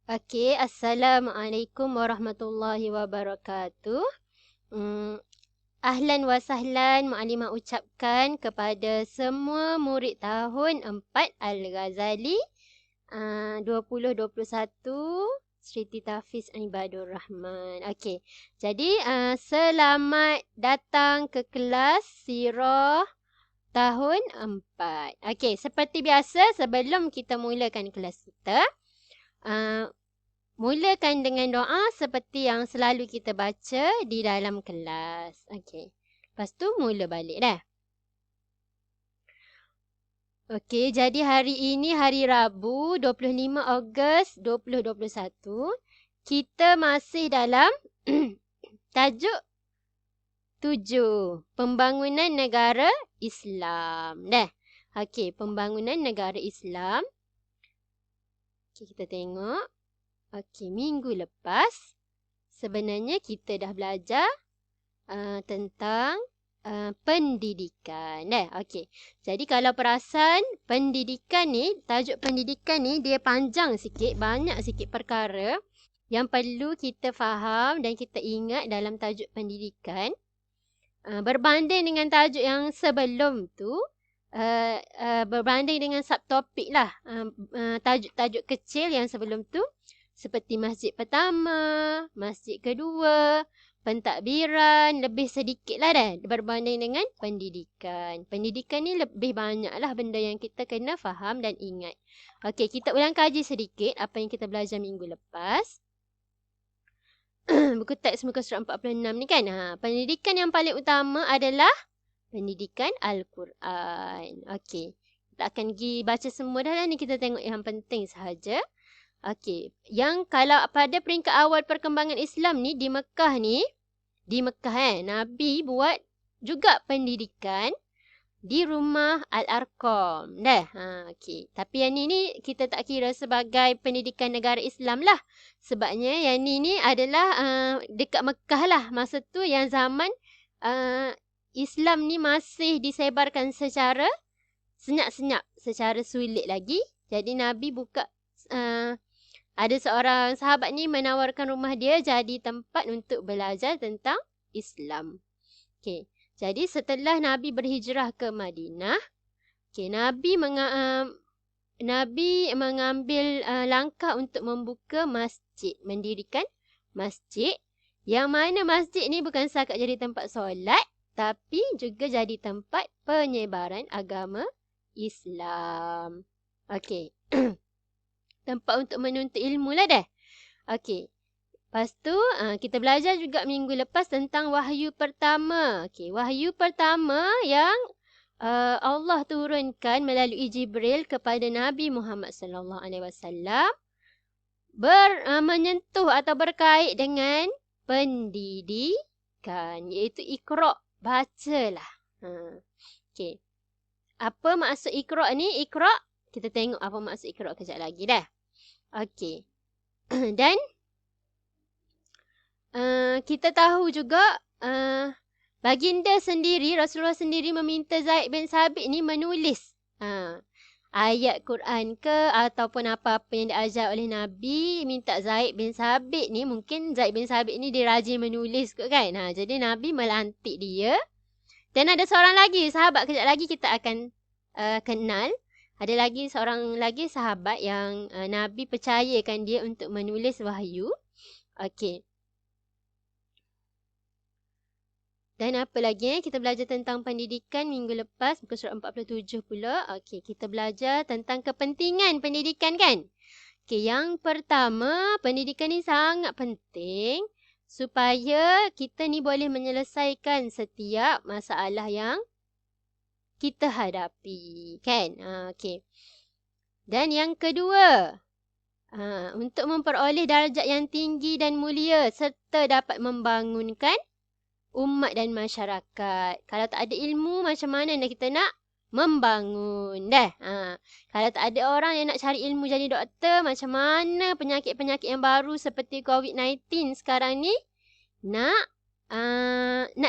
Okey, Assalamualaikum warahmatullahi wabarakatuh. Hmm, Ahlan wa sahlan Muallimah ucapkan kepada semua murid tahun 4 Al-Ghazali 2021 Sri Tafiz Ibadur Rahman. Okey. Jadi selamat datang ke kelas Sirah tahun 4. Okey, seperti biasa sebelum kita mulakan kelas kita, uh, mulakan dengan doa seperti yang selalu kita baca di dalam kelas. Okey. Lepas tu mula balik dah. Okey, jadi hari ini hari Rabu 25 Ogos 2021. Kita masih dalam tajuk 7, Pembangunan Negara Islam. Dah. Okey, Pembangunan Negara Islam. Okey, kita tengok. Okey, minggu lepas sebenarnya kita dah belajar tentang pendidikan. Okey. Jadi kalau perasan pendidikan ni, tajuk pendidikan ni dia panjang sikit, banyak sikit perkara yang perlu kita faham dan kita ingat dalam tajuk pendidikan. Berbanding dengan tajuk yang sebelum tu, berbanding dengan subtopik lah, tajuk-tajuk kecil yang sebelum tu, seperti masjid pertama, masjid kedua, pentadbiran, lebih sedikit lah dah berbanding dengan pendidikan. Pendidikan ni lebih banyak lah benda yang kita kena faham dan ingat. Okey, kita ulang kaji sedikit apa yang kita belajar minggu lepas. Buku teks muka surat 46 ni kan. Pendidikan yang paling utama adalah pendidikan Al-Quran. Okey, kita akan pergi baca semua dah ni. Kita tengok yang penting sahaja. Okey, yang kalau pada peringkat awal perkembangan Islam ni di Mekah Nabi buat juga pendidikan di rumah Al-Arqam. Dah. Okey. Tapi yang ni kita tak kira sebagai pendidikan negara Islam lah. Sebabnya yang ni adalah dekat Mekah lah. Masa tu yang zaman Islam ni masih disebarkan secara senyap-senyap, secara sulit lagi. Jadi Nabi buka, ada seorang sahabat ni menawarkan rumah dia jadi tempat untuk belajar tentang Islam. Okey. Jadi setelah Nabi berhijrah ke Madinah, Nabi mengambil langkah untuk membuka masjid, mendirikan masjid. Yang mana masjid ni bukan sahaja jadi tempat solat, tapi juga jadi tempat penyebaran agama Islam. Okey. Tempat untuk menuntut ilmu lah dah. Okey. Lepas tu, kita belajar juga minggu lepas tentang wahyu pertama. Okey, wahyu pertama yang Allah turunkan melalui Jibril kepada Nabi Muhammad sallallahu alaihi wasallam menyentuh atau berkait dengan pendidikan, iaitu Iqra', bacalah. Okey. Apa maksud Iqra' ni? Iqra', kita tengok apa maksud Iqra' kejap lagi dah. Okey. Dan kita tahu juga baginda sendiri, Rasulullah sendiri meminta Zaid bin Sabit ni menulis ayat Quran ke ataupun apa-apa yang diajar oleh Nabi. Minta Zaid bin Sabit ni, mungkin Zaid bin Sabit ni dia rajin menulis kot kan. Jadi Nabi melantik dia. Dan ada seorang lagi sahabat, kejap lagi kita akan kenal. Ada lagi seorang lagi sahabat yang Nabi percayakan dia untuk menulis wahyu. Okey. Dan apa lagi? Kita belajar tentang pendidikan minggu lepas, muka surat 47 pula. Okey, kita belajar tentang kepentingan pendidikan kan? Okey, yang pertama, pendidikan ni sangat penting supaya kita ni boleh menyelesaikan setiap masalah yang kita hadapi, kan? Okey. Dan yang kedua, untuk memperoleh darjat yang tinggi dan mulia serta dapat membangunkan umat dan masyarakat. Kalau tak ada ilmu, macam mana kita nak membangun? Dah. Kalau tak ada orang yang nak cari ilmu jadi doktor, macam mana penyakit-penyakit yang baru seperti COVID-19 sekarang ni nak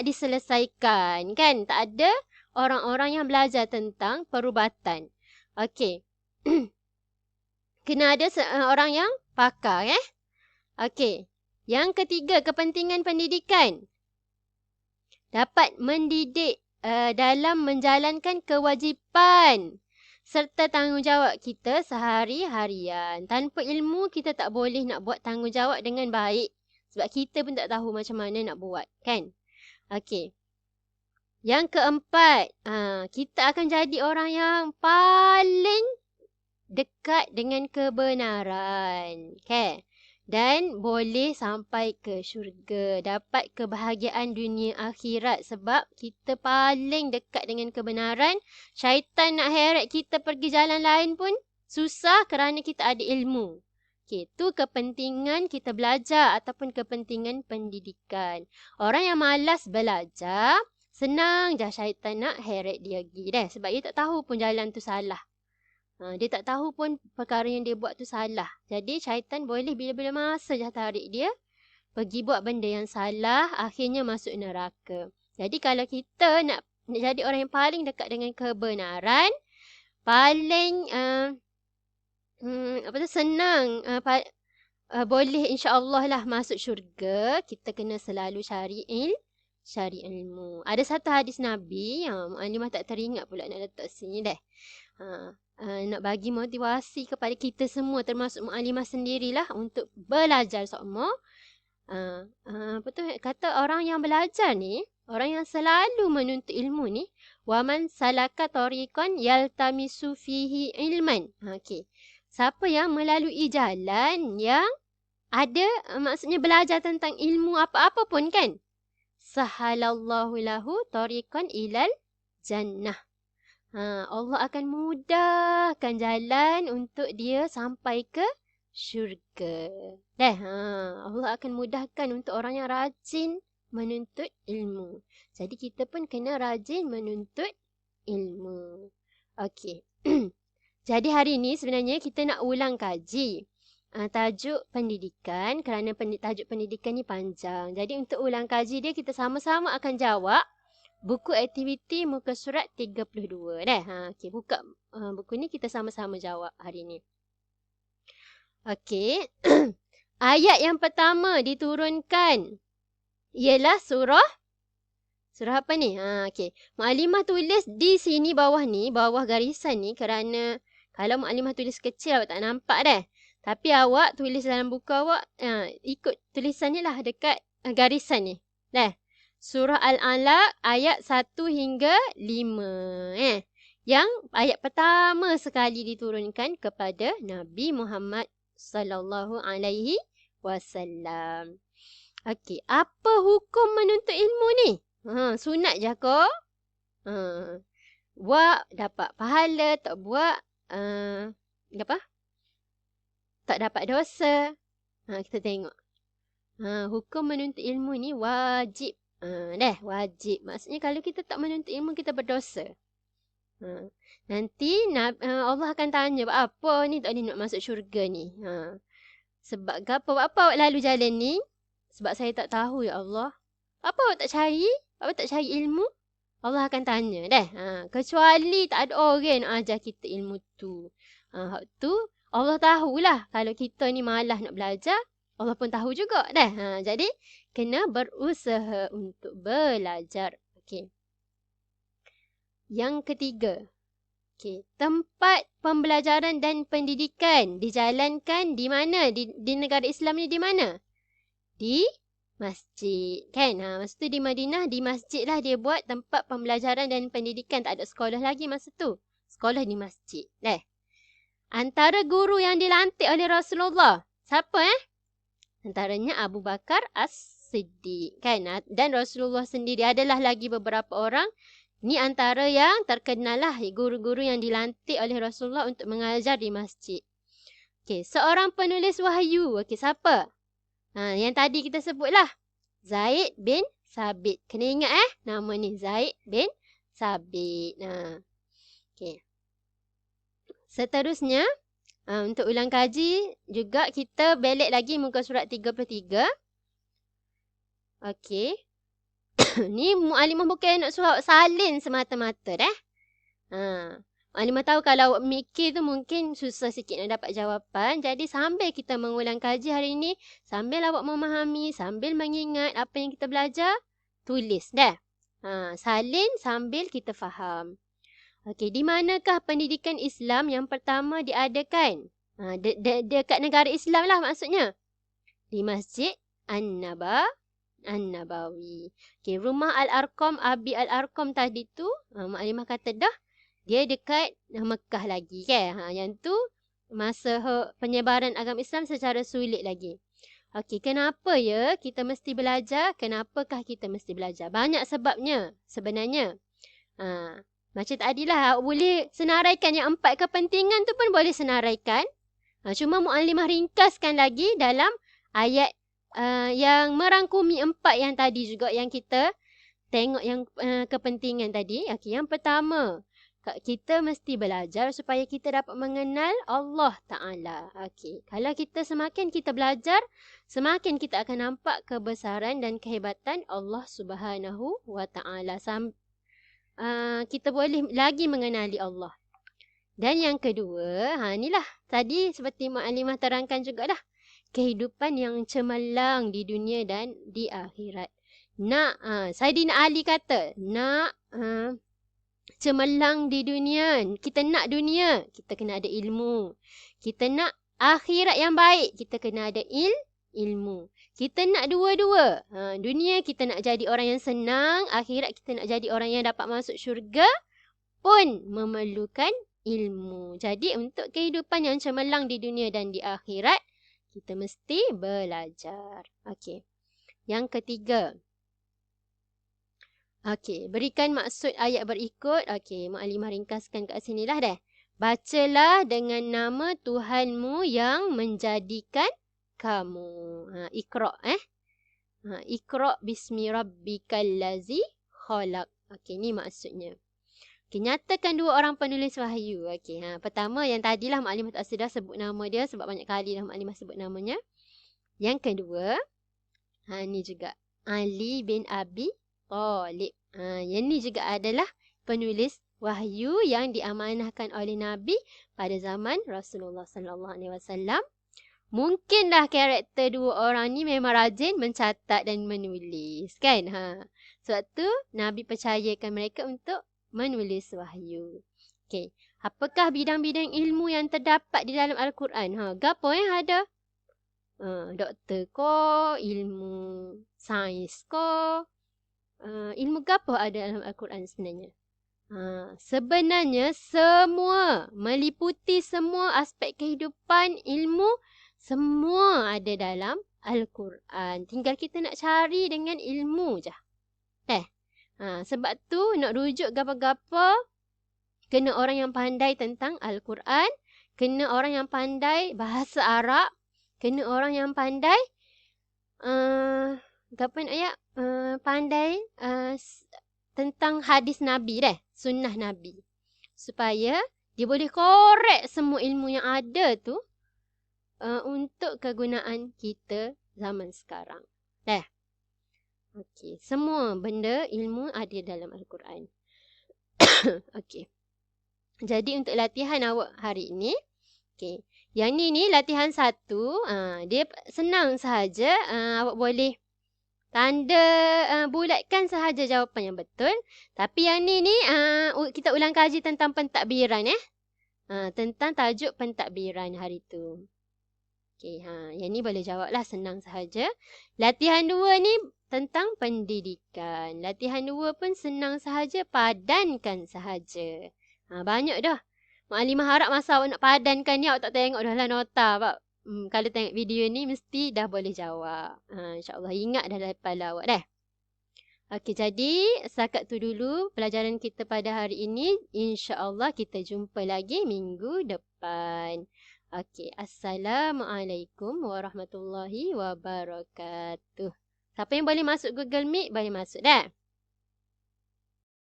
diselesaikan, kan? Tak ada orang-orang yang belajar tentang perubatan. Okey. kena ada orang yang pakar. Okey. Yang ketiga, kepentingan pendidikan. Dapat mendidik dalam menjalankan kewajipan serta tanggungjawab kita sehari-harian. Tanpa ilmu, kita tak boleh nak buat tanggungjawab dengan baik. Sebab kita pun tak tahu macam mana nak buat, kan? Okey. Yang keempat, kita akan jadi orang yang paling dekat dengan kebenaran. Okay? Dan boleh sampai ke syurga. Dapat kebahagiaan dunia akhirat. Sebab kita paling dekat dengan kebenaran. Syaitan nak heret kita pergi jalan lain pun susah kerana kita ada ilmu. Okay, itu kepentingan kita belajar ataupun kepentingan pendidikan. Orang yang malas belajar, senang je syaitan nak heret dia pergi dah. Sebab dia tak tahu pun jalan tu salah. Dia tak tahu pun perkara yang dia buat tu salah. Jadi syaitan boleh bila-bila masa je tarik dia pergi buat benda yang salah, akhirnya masuk neraka. Jadi kalau kita nak jadi orang yang paling dekat dengan kebenaran, paling senang, boleh insya-Allah lah masuk syurga, kita kena selalu cari ilmu. Ada satu hadis Nabi yang Mu'alimah tak teringat pula nak letak sini dah. Nak bagi motivasi kepada kita semua, termasuk Mu'alimah sendirilah, untuk belajar semua. Kata orang yang belajar ni, orang yang selalu menuntut ilmu ni, waman salaka tariqan yaltamisu fihi ilman. Okey. Siapa yang melalui jalan yang ada, maksudnya belajar tentang ilmu apa-apa pun, kan? Sahalallahu lahu tariqan ilal jannah. Allah akan mudahkan jalan untuk dia sampai ke syurga. Allah akan mudahkan untuk orang yang rajin menuntut ilmu. Jadi kita pun kena rajin menuntut ilmu. Okey. Jadi hari ni sebenarnya kita nak ulang kaji tajuk pendidikan kerana tajuk pendidikan ni panjang. Jadi untuk ulang kaji dia, kita sama-sama akan jawab buku aktiviti muka surat 32 dah. Okey, buka buku ni, kita sama-sama jawab hari ni. Okey. Ayat yang pertama diturunkan ialah surah apa ni? Okey. Mu'alimah tulis di sini bawah ni, bawah garisan ni, kerana kalau Mu'alimah tulis kecil awak tak nampak dah. Tapi awak tulis dalam buku awak, ikut tulisan ni lah dekat garisan ni. Dah. Surah Al-Alaq ayat 1 hingga 5. Yang ayat pertama sekali diturunkan kepada Nabi Muhammad sallallahu alaihi wasallam. Okey, apa hukum menuntut ilmu ni? Sunat je ko? Buat dapat pahala, tak buat tak dapat dosa. Kita tengok. Hukum menuntut ilmu ni wajib. Wajib. Maksudnya kalau kita tak menuntut ilmu, kita berdosa. Nanti Allah akan tanya, apa ni tak boleh nak masuk syurga ni? Sebab apa awak lalu jalan ni? Sebab saya tak tahu, ya Allah. Apa awak tak cari? Awak tak cari ilmu? Allah akan tanya dah. Kecuali tak ada orang nak ajar kita ilmu tu. Hak tu Allah tahulah. Kalau kita ni malas nak belajar, Allah pun tahu juga dah. Jadi kena berusaha untuk belajar. Okey. Yang ketiga. Okey, tempat pembelajaran dan pendidikan dijalankan di mana? Di negara Islam ni di mana? Di masjid, kan? Masa tu di Madinah, di masjid lah dia buat tempat pembelajaran dan pendidikan. Tak ada sekolah lagi masa tu. Sekolah di masjid. Antara guru yang dilantik oleh Rasulullah, siapa Antaranya Abu Bakar As-Siddiq, kan? Dan Rasulullah sendiri. Adalah lagi beberapa orang. Ni antara yang terkenal lah, guru-guru yang dilantik oleh Rasulullah untuk mengajar di masjid. Okey, seorang penulis wahyu. Okey, siapa? Yang tadi kita sebutlah. Zaid bin Sabit. Kena ingat nama ni, Zaid bin Sabit. Okey. Seterusnya, untuk ulang kaji juga kita balik lagi muka surat 33. Okey. Ni Mu'alimah bukan nak suruh salin semata-mata dah. Maklimah tahu kalau awak mikir tu mungkin susah sikit nak dapat jawapan. Jadi sambil kita mengulang kaji hari ini, sambil awak memahami, sambil mengingat apa yang kita belajar, tulis dah. Salin sambil kita faham. Okey, di manakah pendidikan Islam yang pertama diadakan? Dekat negara Islam lah maksudnya. Di Masjid An-Nabawi. Okey, rumah Al-Arqam, Abi Al-Arqam tadi tu, maklimah kata dah, dia dekat Mekah lagi kan. Yang tu masa penyebaran agama Islam secara sulit lagi. Okey, kenapa ya kita mesti belajar? Kenapakah kita mesti belajar? Banyak sebabnya sebenarnya. Macam tadilah, boleh senaraikan yang 4 kepentingan tu pun boleh senaraikan. Cuma muallimah ringkaskan lagi dalam ayat yang merangkumi 4 yang tadi juga yang kita tengok yang kepentingan tadi. Okey, yang pertama, kita mesti belajar supaya kita dapat mengenal Allah Ta'ala. Okey, kalau semakin kita belajar, semakin kita akan nampak kebesaran dan kehebatan Allah Subhanahu wa Ta'ala. Kita boleh lagi mengenali Allah. Dan yang kedua, inilah tadi seperti Maklimah terangkan jugalah, kehidupan yang cemerlang di dunia dan di akhirat. Saidina Ali kata, cemerlang di dunia. Kita nak dunia, kita kena ada ilmu. Kita nak akhirat yang baik, kita kena ada ilmu. Kita nak dua-dua. Dunia kita nak jadi orang yang senang, akhirat kita nak jadi orang yang dapat masuk syurga pun memerlukan ilmu. Jadi untuk kehidupan yang cemerlang di dunia dan di akhirat, kita mesti belajar. Okey. Yang ketiga. Okey, berikan maksud ayat berikut. Okey, maklimah ringkaskan kat sinilah dah. Bacalah dengan nama Tuhanmu yang menjadikan kamu. Iqra' Iqra' bismi rabbikal lazi khalaq. Okey, ni maksudnya. Okey, nyatakan 2 orang penulis wahyu. Okey, pertama yang tadilah maklimah tak sedar sebut nama dia sebab banyak kali dah maklimah sebut namanya. Yang kedua, ni juga Ali bin Abi Talib. Yang ni juga adalah penulis wahyu yang diamanahkan oleh Nabi pada zaman Rasulullah sallallahu alaihi wasallam. Mungkinlah karakter 2 orang ni memang rajin mencatat dan menulis, kan? Sebab tu Nabi percayakan mereka untuk menulis wahyu. Okey, apakah bidang-bidang ilmu yang terdapat di dalam Al-Quran? Gapo yang ada? Doktor ko, ilmu sains ko, ilmu gapo ada dalam Al-Quran sebenarnya? Sebenarnya semua, meliputi semua aspek kehidupan, ilmu, semua ada dalam Al-Quran. Tinggal kita nak cari dengan ilmu je. Sebab tu nak rujuk gapa-gapa, kena orang yang pandai tentang Al-Quran, kena orang yang pandai bahasa Arab, kena orang yang pandai pandai tentang hadis Nabi dah, sunnah Nabi. Supaya dia boleh korek semua ilmu yang ada tu untuk kegunaan kita zaman sekarang. Okey, semua benda ilmu ada dalam Al-Quran. Okey. Jadi untuk latihan awak hari ini, okey. Yang ni latihan 1, dia senang sahaja. Awak boleh tanda bulatkan sahaja jawapan yang betul. Tapi yang ni kita ulang kaji tentang pentadbiran tentang tajuk pentadbiran hari tu. Okey, yang ni boleh jawablah, senang sahaja. Latihan 2 ni tentang pendidikan. Latihan 2 pun senang sahaja, padankan sahaja. Banyak dah. Maklimah harap masa awak nak padankan ni, awak tak tengok dah lah nota. Kalau tengok video ni, mesti dah boleh jawab. InsyaAllah ingat dah dalam kepala awak dah. Okey, jadi setakat tu dulu pelajaran kita pada hari ini. InsyaAllah kita jumpa lagi minggu depan. Okey, Assalamualaikum warahmatullahi wabarakatuh. Siapa yang boleh masuk Google Meet, boleh masuk dah.